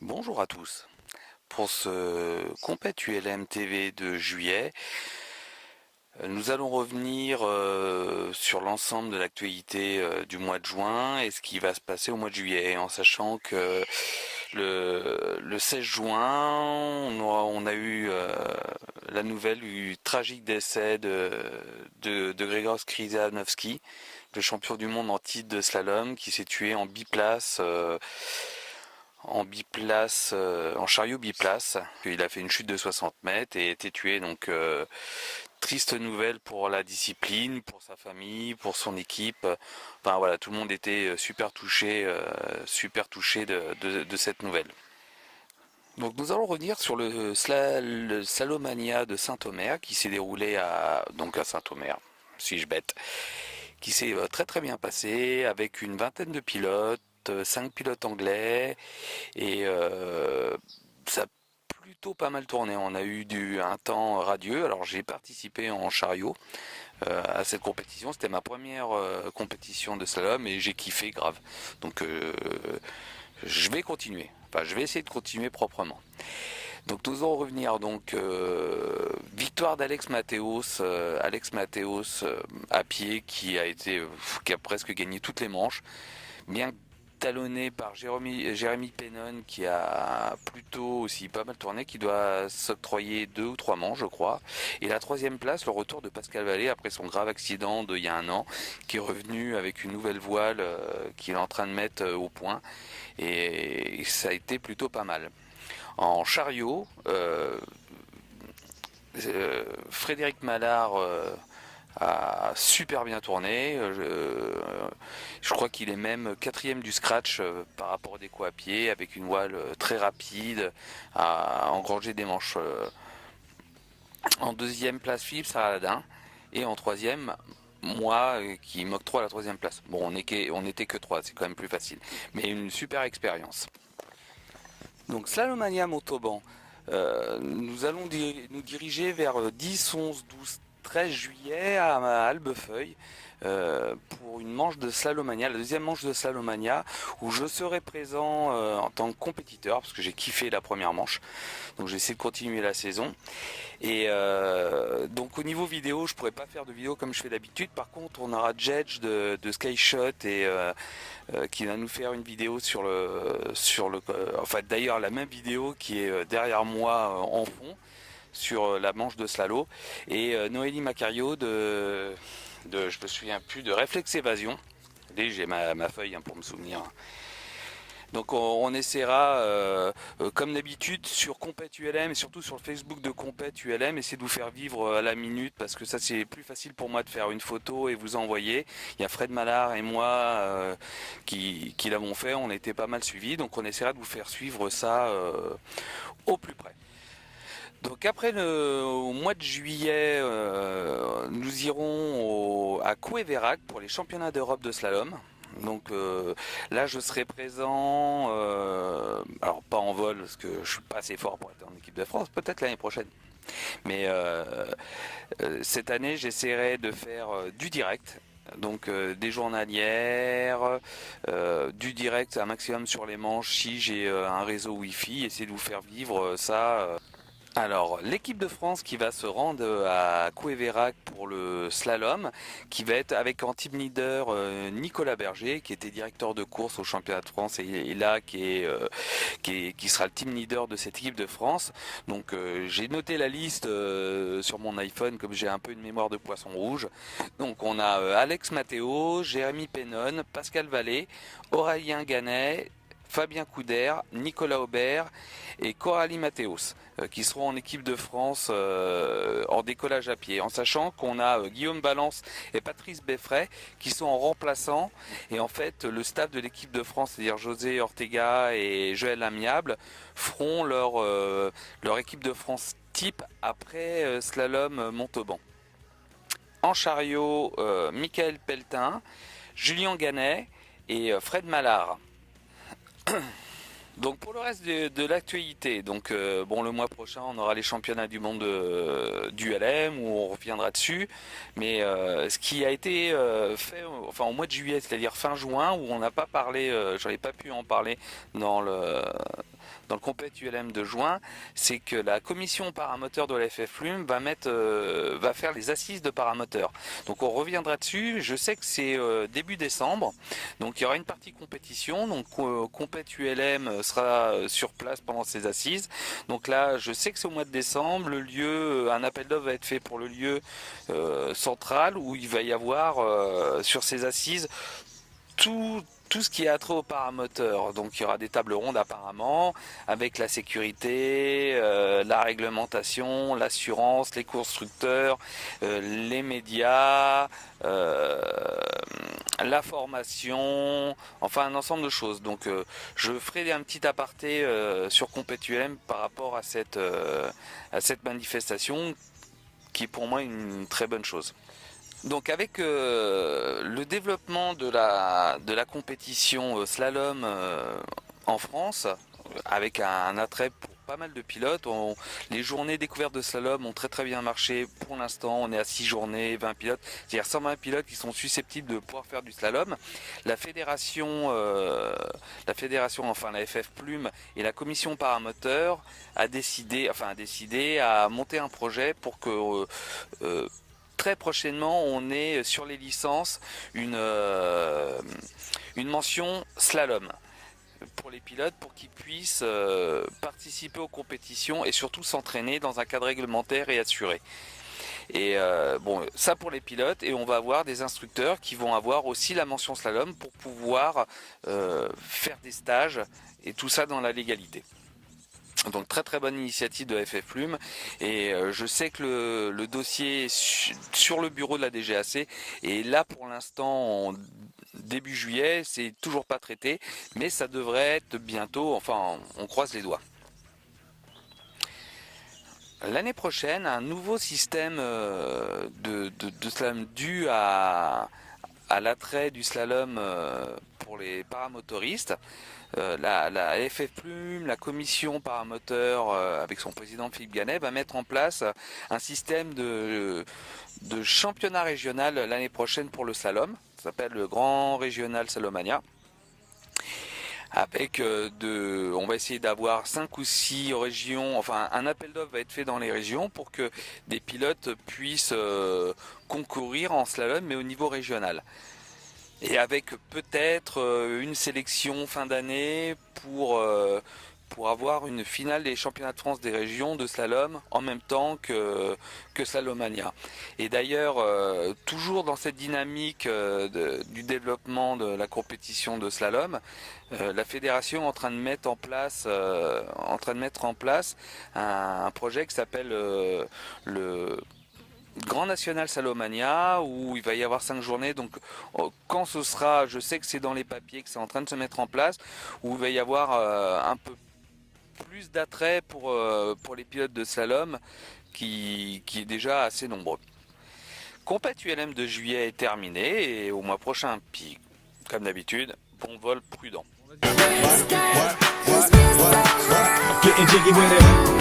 Bonjour à tous. Pour ce Compète ULM TV de juillet, nous allons revenir sur l'ensemble de l'actualité du mois de juin et ce qui va se passer au mois de juillet, en sachant que le 16 juin, on a eu la nouvelle du tragique décès de Grzegorz Kryżanowski, le champion du monde en titre de slalom, qui s'est tué en biplace. En chariot biplace. Il a fait une chute de 60 mètres et a été tué. Donc triste nouvelle pour la discipline, pour sa famille, pour son équipe. Enfin voilà, tout le monde était super touché de cette nouvelle. Donc nous allons revenir sur le Slalomania de Saint-Omer qui s'est déroulé à Saint-Omer, suis-je bête, qui s'est très très bien passé avec une vingtaine de pilotes, 5 pilotes anglais, et ça a plutôt pas mal tourné. On a eu un temps radieux. Alors j'ai participé en chariot à cette compétition. C'était ma première compétition de slalom et j'ai kiffé grave. Donc je vais continuer. Enfin, je vais essayer de continuer proprement. Donc nous allons revenir victoire d'Alex Mathéos, à pied qui a presque gagné toutes les manches, bien talonné par Jérémy Pennon qui a plutôt aussi pas mal tourné, qui doit s'octroyer 2 ou 3 manches je crois. Et la troisième place, le retour de Pascal Vallée après son grave accident d'il y a un an, qui est revenu avec une nouvelle voile qu'il est en train de mettre au point, et ça a été plutôt pas mal. En chariot, Frédéric Mallard a super bien tourné. Je crois qu'il est même 4e du scratch par rapport des coéquipiers, avec une voile très rapide, à engranger des manches. En deuxième place, Philippe Saradin, et en troisième, moi qui m'octroie la troisième place. Bon, on n'était que 3, c'est quand même plus facile, mais une super expérience. Donc Slalomania Montauban, nous allons nous diriger vers 10, 11, 12, 13 juillet à Albefeuille pour une manche de Slalomania, la deuxième manche de Slalomania, où je serai présent en tant que compétiteur, parce que j'ai kiffé la première manche, donc j'essaie de continuer la saison. Et donc au niveau vidéo, je pourrais pas faire de vidéo comme je fais d'habitude. Par contre, on aura Jedge de Skyshot et qui va nous faire une vidéo sur enfin d'ailleurs la même vidéo qui est derrière moi en fond sur la manche de slalom, et Noélie Macario je me souviens plus, de Réflexe Évasion. Et j'ai ma feuille pour me souvenir. Donc on essaiera, comme d'habitude, sur Compète ULM et surtout sur le Facebook de Compète ULM, essayer de vous faire vivre à la minute, parce que ça c'est plus facile pour moi de faire une photo et vous envoyer. Il y a Fred Mallard et moi qui l'avons fait, on a été pas mal suivis, donc on essaiera de vous faire suivre ça au plus près. Donc après au mois de juillet, nous irons à Couévérac pour les championnats d'Europe de slalom. Donc là je serai présent, alors pas en vol parce que je suis pas assez fort pour être en équipe de France, peut-être l'année prochaine. Mais cette année j'essaierai de faire du direct. Donc des journalières, du direct un maximum sur les manches si j'ai un réseau Wi-Fi, essayer de vous faire vivre ça. Alors, l'équipe de France qui va se rendre à Couévérac pour le slalom, qui va être avec en team leader Nicolas Berger, qui était directeur de course au championnat de France, et là qui sera le team leader de cette équipe de France. Donc j'ai noté la liste sur mon iPhone, comme j'ai un peu une mémoire de poisson rouge. Donc on a Alex Mathéos, Jérémy Pennon, Pascal Vallée, Aurélien Ganet, Fabien Couder, Nicolas Aubert et Coralie Mathéos, qui seront en équipe de France en décollage à pied, en sachant qu'on a Guillaume Balance et Patrice Beffray qui sont en remplaçant, et en fait le staff de l'équipe de France, c'est-à-dire José Ortega et Joël Amiable, feront leur équipe de France type après slalom Montauban. En chariot, Michael Pelletin, Julien Ganet et Fred Mallard. Donc pour le reste de l'actualité, donc bon le mois prochain on aura les championnats du monde du LM où on reviendra dessus, mais ce qui a été fait enfin au mois de juillet, c'est-à-dire fin juin où on n'a pas parlé, j'en ai pas pu en parler dans le compét ULM de juin, c'est que la commission paramoteur de la FF Plume va faire les assises de paramoteur. Donc on reviendra dessus. Je sais que c'est début décembre, donc il y aura une partie compétition. Donc compét ULM sera sur place pendant ces assises. Donc là, je sais que c'est au mois de décembre. Le lieu, un appel d'offres va être fait pour le lieu central où il va y avoir sur ces assises tout ce qui est attrait au paramoteur. Donc il y aura des tables rondes apparemment, avec la sécurité, la réglementation, l'assurance, les constructeurs, les médias, la formation, enfin un ensemble de choses. Donc je ferai un petit aparté sur Compét-ULM par rapport à cette manifestation qui est pour moi une très bonne chose. Donc avec le développement de la compétition slalom en France, avec un attrait pour pas mal de pilotes, les journées découvertes de slalom ont très bien marché. Pour l'instant, on est à 6 journées, 20 pilotes, c'est-à-dire 120 pilotes qui sont susceptibles de pouvoir faire du slalom. La fédération, enfin la FF Plume et la commission paramoteur a décidé à monter un projet pour que très prochainement, on est sur les licences une mention slalom pour les pilotes pour qu'ils puissent participer aux compétitions et surtout s'entraîner dans un cadre réglementaire et assuré. Et bon, ça pour les pilotes, et on va avoir des instructeurs qui vont avoir aussi la mention slalom pour pouvoir faire des stages et tout ça dans la légalité. Donc très bonne initiative de FF Plume, et je sais que le dossier est sur le bureau de la DGAC, et là pour l'instant début juillet, c'est toujours pas traité, mais ça devrait être bientôt, enfin on croise les doigts. L'année prochaine, un nouveau système de slalom dû à l'attrait du slalom pour les paramotoristes. La FF Plume, la commission paramoteur avec son président Philippe Ganet va mettre en place un système de championnat régional l'année prochaine pour le slalom. Ça s'appelle le Grand Régional Salomania. Avec on va essayer d'avoir 5 ou 6 régions, enfin un appel d'offres va être fait dans les régions pour que des pilotes puissent concourir en slalom mais au niveau régional. Et avec peut-être une sélection fin d'année pour avoir une finale des championnats de France des régions de slalom en même temps que Slalomania. Et d'ailleurs, toujours dans cette dynamique du développement de la compétition de slalom, la fédération est en train de mettre en place un projet qui s'appelle le Grand National Salomania, où il va y avoir 5 journées. Donc quand ce sera, je sais que c'est dans les papiers, que c'est en train de se mettre en place, où il va y avoir un peu plus d'attrait pour les pilotes de slalom qui est déjà assez nombreux. Compét ULM de juillet est terminé, et au mois prochain, puis comme d'habitude, bon vol prudent. Getting jiggy with it.